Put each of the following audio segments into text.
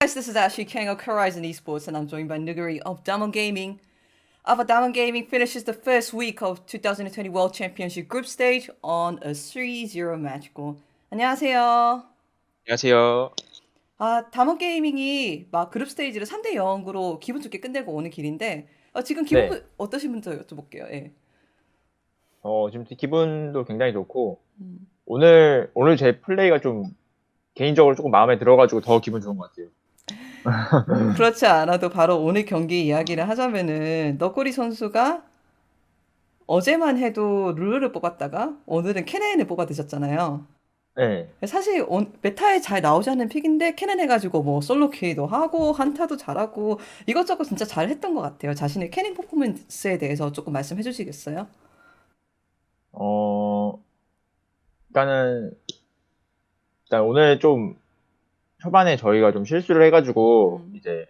Guys, this is Ashley King of Horizon Esports, and I'm joined by Nuguri of Diamond Gaming. Alpha Diamond Gaming finishes the first week of 2020 World Championship Group Stage on a 3-0 match goal. 안녕하세요. 안녕하세요. 다몬 게이밍이 막 그룹 스테이지를 3대 0으로 기분 좋게 끝내고 오는 길인데, 지금 네. 기분 어떠신부터 여쭤볼게요. 예. 지금 기분도 굉장히 좋고, 오늘 제 플레이가 좀, 개인적으로 조금 마음에 들어가지고 더 기분 좋은 것 같아요. 그렇지 않아도 바로 오늘 경기 이야기를 하자면은, 너구리 선수가 어제만 해도 룰루를 뽑았다가 오늘은 케넨을 뽑아 드셨잖아요. 네. 사실 메타에 잘 나오지 않는 픽인데 캐넨 해가지고 뭐 솔로 킬도 하고 한타도 잘하고 이것저것 진짜 잘했던 것 같아요. 자신의 캐넨 퍼포먼스에 대해서 조금 말씀해 주시겠어요? 어, 일단은, 일단 오늘 좀, 초반에 저희가 좀 실수를 해가지고, 음. 이제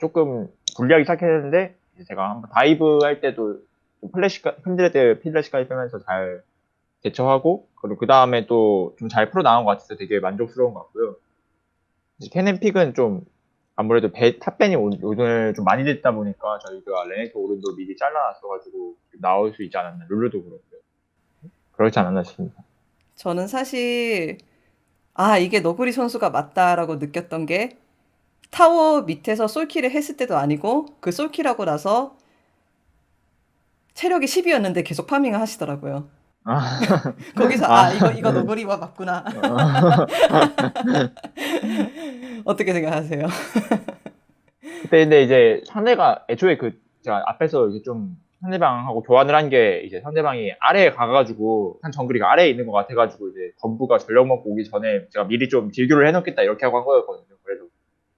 조금 불리하기 시작했는데, 이제 제가 한번 다이브 할 때도 좀 힘들 때 플래시까지 빼면서 잘 대처하고, 그리고 그 다음에 또 좀 잘 풀어 나온 것 같아서 되게 만족스러운 것 같고요. 이제 캐넨 픽은 좀 아무래도 탑벤이 오늘 좀 많이 됐다 보니까 저희가 레네토 오른도 미리 잘라놨어가지고 나올 수 있지 않았나. 룰루도 그렇고요. 그렇지 않았나 싶습니다. 저는 사실 이게 너구리 선수가 맞다라고 느꼈던 게 타워 밑에서 솔킬을 했을 때도 아니고 그 솔킬하고 나서 체력이 10이었는데 계속 파밍을 하시더라고요. 아, 거기서 이거 아, 너구리와 맞구나. 어떻게 생각하세요? 그때 근데 이제 상대가 애초에 제가 앞에서 이제 좀 상대방하고 교환을 한 게 이제 상대방이 아래에 가가지고 한 정글이가 아래에 있는 것 같아가지고 이제 건부가 전력 먹고 오기 전에 제가 미리 좀 딜교를 해놓겠다 이렇게 하고 한 거였거든요. 그래서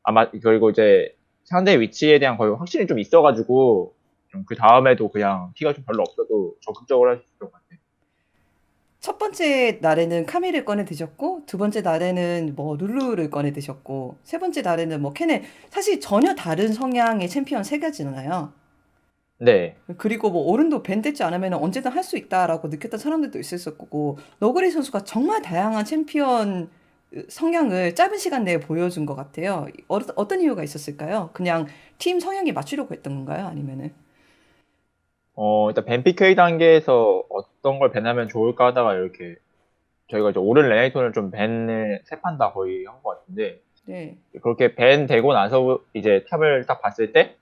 아마 그리고 이제 상대 위치에 대한 거의 확신이 좀 있어가지고 좀 그 다음에도 그냥 피가 좀 별로 없어도 적극적으로 할 수 있을 것 같아요. 첫 번째 날에는 카미를 꺼내 드셨고, 두 번째 날에는 뭐 룰루를 꺼내 드셨고, 세 번째 날에는 뭐 케네. 사실 전혀 다른 성향의 챔피언 세 가지잖아요. 네. 그리고 뭐 오른도 밴 됐지 않으면 언제든 할 수 있다라고 느꼈던 사람들도 있었을 거고, 너구리 선수가 정말 다양한 챔피언 성향을 짧은 시간 내에 보여준 것 같아요. 어떤 이유가 있었을까요? 그냥 팀 성향에 맞추려고 했던 건가요? 아니면은? 일단 벤피케이 단계에서 어떤 걸 밴하면 좋을까 하다가 이렇게 저희가 이제 오른 레네이톤을 좀 밴을 세 판 다 거의 한 것 같은데 네. 그렇게 밴 되고 나서 이제 탑을 딱 봤을 때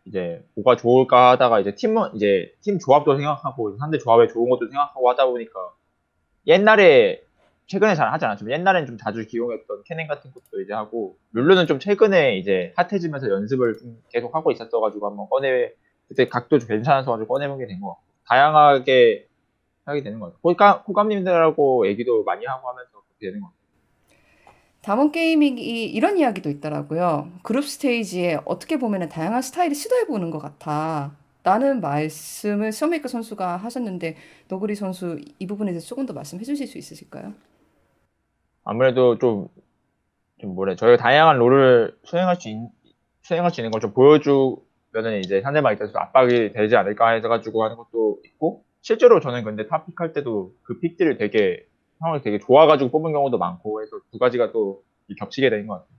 이제 뭐가 좋을까 하다가 이제 팀 조합도 생각하고 상대 조합에 좋은 것도 생각하고 하다 보니까 옛날에 최근에 잘 하지 않았지만 옛날엔 좀 자주 기용했던 캐넨 같은 것도 이제 하고 룰루는 좀 최근에 이제 핫해지면서 연습을 좀 계속 하고 있었어가지고 한번 그때 각도 좀 괜찮아서 가지고 꺼내보게 된 것 같고 다양하게 하게 되는 것 같아요. 호감님들하고 얘기도 많이 하고 하면서 그렇게 되는 것 같아요. 담원 게이밍이 이런 이야기도 있더라고요. 그룹 스테이지에 어떻게 보면 다양한 스타일을 시도해보는 것 같아. 라는 말씀을 셔메이커 선수가 하셨는데, 너구리 선수 이 부분에 대해서 조금 더 말씀해 주실 수 있으실까요? 아무래도 좀 뭐래 저희가 다양한 롤을 수행할 수 있는 걸 좀 보여주면은 이제 상대방 입장에서 압박이 되지 않을까 해가지고 하는 것도 있고 실제로 저는 근데 탑픽 할 때도 그 픽들을 되게 상황이 되게 좋아가지고 뽑은 경우도 많고 해서 두 가지가 또 겹치게 된 것 같아요.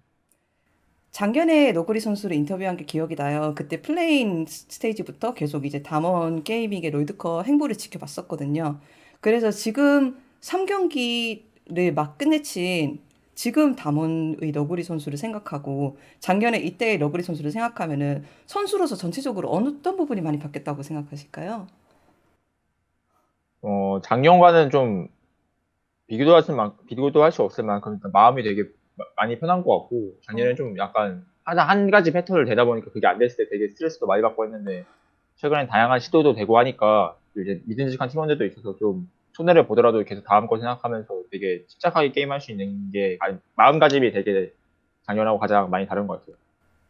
작년에 너구리 선수를 인터뷰한 게 기억이 나요. 그때 플레인 스테이지부터 계속 이제 담원 게이밍의 롤드컵 행보를 지켜봤었거든요. 그래서 지금 3경기를 막 끝내친 지금 담원의 너구리 선수를 생각하고 작년에 이때의 너구리 선수를 생각하면은 선수로서 전체적으로 어떤 부분이 많이 바뀌었다고 생각하실까요? 작년과는 좀 비교도 할 수 없을 만큼 일단 마음이 되게 많이 편한 것 같고 작년에 어, 좀 약간 한 가지 패턴을 되다 보니까 그게 안 됐을 때 되게 스트레스도 많이 받고 했는데 최근엔 다양한 시도도 되고 하니까 이제 믿음직한 팀원들도 있어서 좀 손해를 보더라도 계속 다음 거 생각하면서 되게 침착하게 게임할 수 있는 게 마음가짐이 되게 작년하고 가장 많이 다른 것 같아요.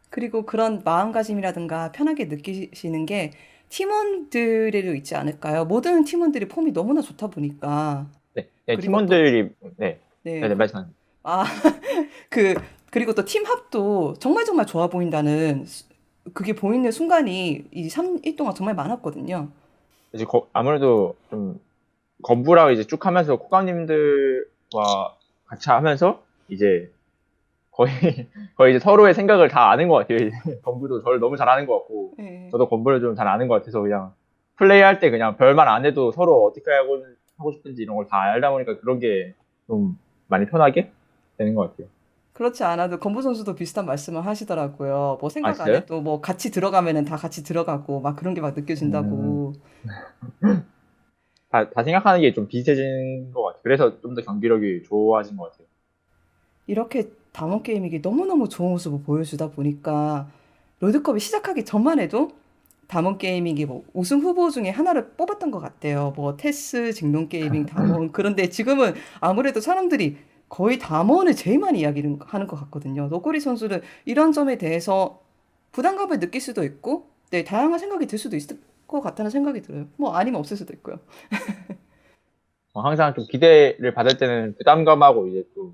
그리고 그런 마음가짐이라든가 편하게 느끼시는 게 팀원들에도 있지 않을까요? 모든 팀원들이 폼이 너무나 좋다 보니까. 네, 네, 그리고 또, 팀원들이 네, 네, 네, 네, 말씀하세요. 아, 그, 그리고 또 팀합도 정말 정말 좋아 보인다는, 그게 보이는 순간이 이 3일 동안 정말 많았거든요. 이제 아무래도 좀 건부랑 이제 쭉 하면서 코강님들과 같이 하면서 이제 거의 거의 이제 서로의 생각을 다 아는 것 같아요. 이제 건부도 저를 너무 잘 아는 것 같고 예. 저도 건부를 좀 잘 아는 것 같아서 그냥 플레이할 때 그냥 별말 안 해도 서로 어떻게 하고 싶은지 이런 걸 다 알다 보니까 그런 게 좀 많이 편하게 되는 것 같아요. 그렇지 않아도 건부 선수도 비슷한 말씀을 하시더라고요. 뭐 아 생각 안 진짜요? 해도 뭐 같이 들어가면은 다 같이 들어가고 막 그런 게 막 음, 느껴진다고. 다 생각하는 게 좀 비슷해진 것 같아요. 그래서 좀 더 경기력이 좋아진 것 같아요. 이렇게 담원 게임이 너무너무 좋은 모습을 보여주다 보니까 롤드컵이 시작하기 전만 해도 담원 게이밍이 뭐 우승 후보 중에 하나를 뽑았던 것 같아요. 뭐 테스, 직농 게이밍, 담원. 그런데 지금은 아무래도 사람들이 거의 담원을 제일 많이 이야기를 하는 것 같거든요. 노코리 선수는 이런 점에 대해서 부담감을 느낄 수도 있고, 네, 다양한 생각이 들 수도 있을 것 같다는 생각이 들어요. 뭐 아니면 없을 수도 있고요. 항상 좀 기대를 받을 때는 부담감하고 이제 또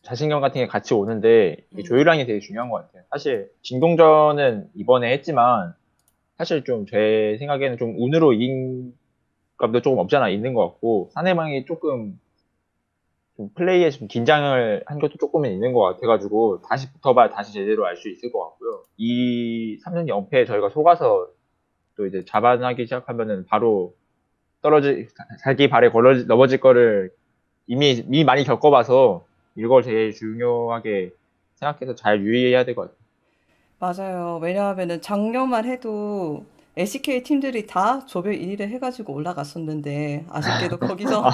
자신감 같은 게 같이 오는데 이 음. 조율랑이 되게 중요한 것 같아요. 사실 진동전은 이번에 했지만 사실 좀 제 생각에는 좀 운으로 이긴 감도 조금 없잖아 있는 것 같고 상대방이 조금 좀 플레이에 좀 긴장을 한 것도 조금은 있는 것 같아가지고 다시 붙어봐야 다시 제대로 알 수 있을 것 같고요. 이 3년 연패에 저희가 속아서 또 이제 자반하기 시작하면은 바로 자기 발에 걸러 넘어질 거를 이미 많이 겪어봐서 이걸 제일 중요하게 생각해서 잘 유의해야 될 것 같아요. 맞아요. 왜냐하면은 작년만 해도 LCK 팀들이 다 조별 1위를 해가지고 올라갔었는데 아쉽게도 거기서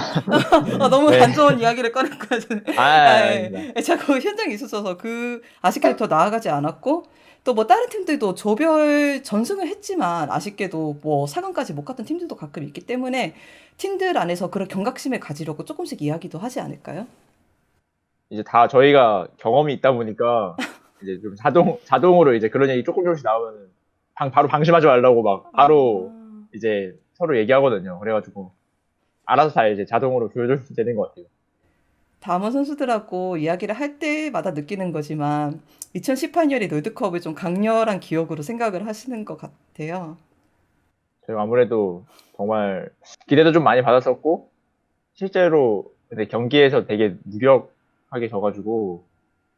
너무 네. 안 좋은 이야기를 꺼냈고요. 저는. 아닙니다. 제가 그 현장에 있었어서 그 아쉽게도 더 나아가지 않았고 또 뭐 다른 팀들도 조별 전승을 했지만 아쉽게도 뭐 4강까지 못 갔던 팀들도 가끔 있기 때문에 팀들 안에서 그런 경각심을 가지려고 조금씩 이야기도 하지 않을까요? 이제 다 저희가 경험이 있다 보니까 이제 좀 자동으로 이제 그런 얘기 조금씩 나오면은 바로 방심하지 말라고 막 바로 아. 이제 서로 얘기하거든요. 그래가지고 알아서 다 이제 자동으로 조절되는 것 같아요. 담원 선수들하고 이야기를 할 때마다 느끼는 거지만 2018년이 롤드컵을 좀 강렬한 기억으로 생각을 하시는 것 같아요. 저희가 아무래도 정말 기대도 좀 많이 받았었고 실제로 근데 경기에서 되게 무력하게 져가지고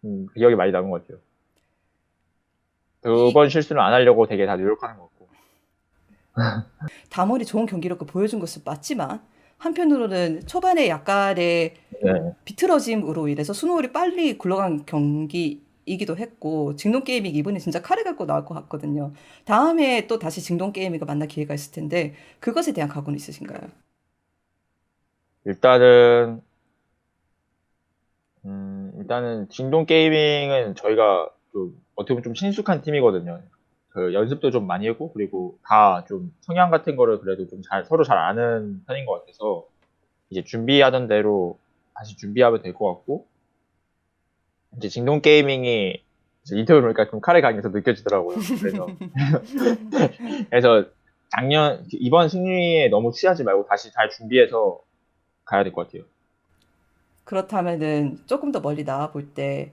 그 기억이 많이 남은 것 같아요. 두 이 번 실수는 안 하려고 되게 다 노력하는 것 같고. 담원이 좋은 경기력을 보여준 것은 맞지만 한편으로는 초반에 약간의 네. 비틀어짐으로 인해서 스노우를 빨리 굴러간 경기이기도 했고 직농 게이밍 이번에 진짜 칼을 갖고 나올 것 같거든요. 다음에 또 다시 직농 게이밍과 만날 기회가 있을 텐데 그것에 대한 각오는 있으신가요? 일단은 일단은 진동 게이밍은 저희가 좀 어떻게 보면 좀 친숙한 팀이거든요. 그 연습도 좀 많이 했고 그리고 다 좀 성향 같은 거를 그래도 좀 서로 잘 아는 편인 것 같아서 이제 준비하던 대로 다시 준비하면 될 것 같고 이제 진동 게이밍이 이제 인터뷰 보니까 좀 칼의 강에서 느껴지더라고요. 그래서 이번 승리에 너무 취하지 말고 다시 잘 준비해서 가야 될 것 같아요. 그렇다면은 조금 더 멀리 나와 볼 때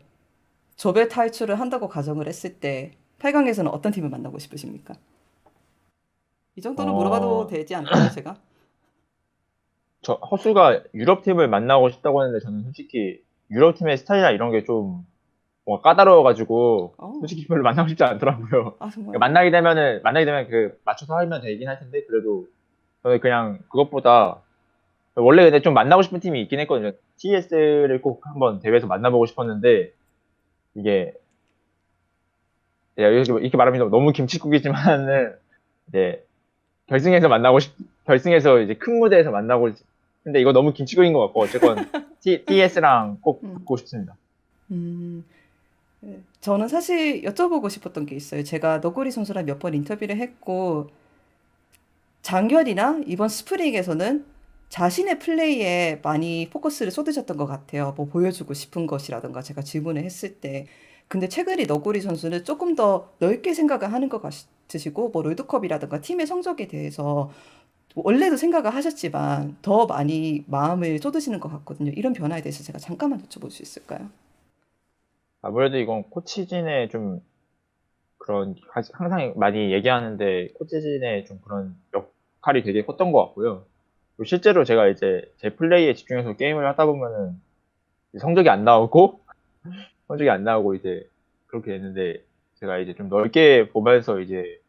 조별 탈출을 한다고 가정을 했을 때 8강에서는 어떤 팀을 만나고 싶으십니까? 이 정도는 물어봐도 어, 되지 않을까요, 제가? 저 허수가 유럽 팀을 만나고 싶다고 했는데 저는 솔직히 유럽 팀의 스타일이나 이런 게 좀 뭔가 까다로워가지고 어, 솔직히 별로 만나고 싶지 않더라고요. 아 그러니까 정말요? 만나게 되면 그 맞춰서 하면 되긴 할 텐데 그래도 저는 그냥 그것보다 원래 근데 좀 만나고 싶은 팀이 있긴 했거든요. TS를 꼭 한번 대회에서 만나보고 싶었는데 이게 이렇게 말하면 너무 김칫국이지만은 이제 결승에서 이제 큰 무대에서 만나고 근데 이거 너무 김칫국인 것 같고 어쨌건 TS랑 꼭 음, 붙고 싶습니다. 음, 네. 저는 사실 여쭤보고 싶었던 게 있어요. 제가 너구리 선수랑 몇 번 인터뷰를 했고 장결이나 이번 스프링에서는 자신의 플레이에 많이 포커스를 쏟으셨던 것 같아요. 뭐 보여주고 싶은 것이라든가 제가 질문을 했을 때. 근데 최근에 너구리 선수는 조금 더 넓게 생각을 하는 것 같으시고, 뭐 롤드컵이라든가 팀의 성적에 대해서 원래도 생각을 하셨지만 더 많이 마음을 쏟으시는 것 같거든요. 이런 변화에 대해서 제가 잠깐만 여쭤볼 수 있을까요? 아무래도 이건 코치진의 좀 그런 항상 많이 얘기하는데 코치진의 좀 그런 역할이 되게 컸던 것 같고요. 그리고 실제로 제가 이제 제 플레이에 집중해서 게임을 하다 보면은 성적이 안 나오고 성적이 안 나오고 이제 그렇게 됐는데 제가 이제 좀 넓게 보면서 이제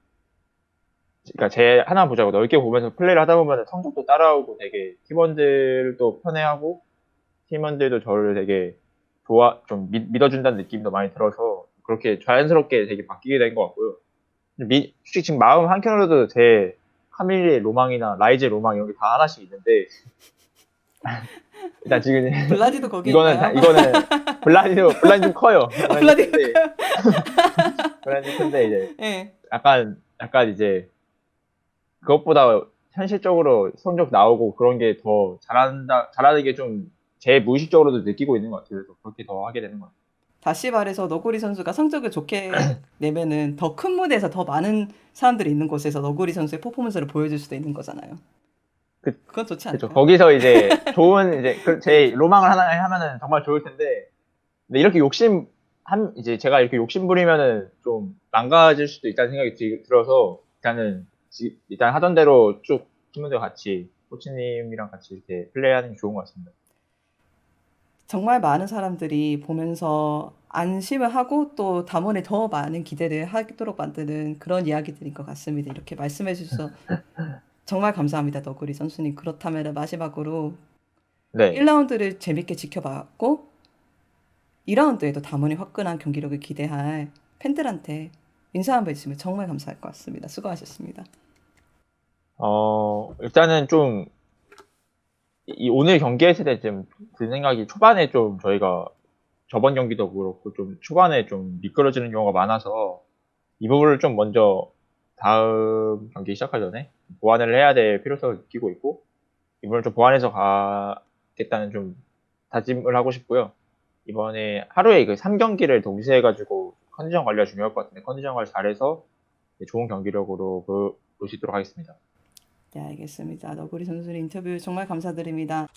그러니까 제 하나 보자고 넓게 보면서 플레이를 하다 보면 성적도 따라오고 되게 팀원들도 편해하고 팀원들도 저를 되게 좀 믿어준다는 느낌도 많이 들어서 그렇게 자연스럽게 되게 바뀌게 된 것 같고요. 솔직히 지금 마음 한켠으로도 제 카밀의 로망이나 라이즈의 로망 이런 게 다 하나씩 있는데 일단 지금 블라디도 거기 이거는 있나요? 블라인드 좀 커요. 블라인드 블라디가 큰데 커요. 블라인드 큰데 이제 예. 약간 이제 그것보다 현실적으로 성적 나오고 그런 게 더 잘하는 게 좀 제 무의식적으로도 느끼고 있는 것 같아요. 그래서 그렇게 더 하게 되는 것 같아요. 다시 말해서 너구리 선수가 성적을 좋게 내면은 더 큰 무대에서 더 많은 사람들이 있는 곳에서 너구리 선수의 퍼포먼스를 보여줄 수도 있는 거잖아요. 그, 그건 좋지 그쵸. 않을까요? 거기서 이제 좋은, 이제, 제 로망을 하나 하면은 정말 좋을 텐데, 근데 이렇게 이제 제가 이렇게 욕심 부리면은 좀 망가질 수도 있다는 생각이 들어서, 일단 하던 대로 쭉 팀원들 같이, 코치님이랑 같이 이렇게 플레이하는 게 좋은 것 같습니다. 정말 많은 사람들이 보면서 안심을 하고 또 담원에 더 많은 기대를 하도록 만드는 그런 이야기들인 것 같습니다. 이렇게 말씀해 주셔서 정말 감사합니다. 너구리 선수님. 그렇다면 마지막으로 네. 1라운드를 재밌게 지켜봤고 2라운드에도 담원이 화끈한 경기력을 기대할 팬들한테 인사 한번 해주시면 정말 감사할 것 같습니다. 수고하셨습니다. 일단은 좀, 오늘 경기에서 좀 든 생각이 초반에 좀 저희가 저번 경기도 그렇고 좀 초반에 좀 미끄러지는 경우가 많아서 이 부분을 좀 먼저 다음 경기 시작하기 전에 보완을 해야 될 필요성을 느끼고 있고 이 부분을 좀 보완해서 가겠다는 좀 다짐을 하고 싶고요. 이번에 하루에 그 3경기를 동시에 해가지고 컨디션 관리가 중요할 것 같은데 컨디션 관리 잘해서 좋은 경기력으로 볼 수 있도록 하겠습니다. 네, 알겠습니다. 너구리 선수님 인터뷰 정말 감사드립니다.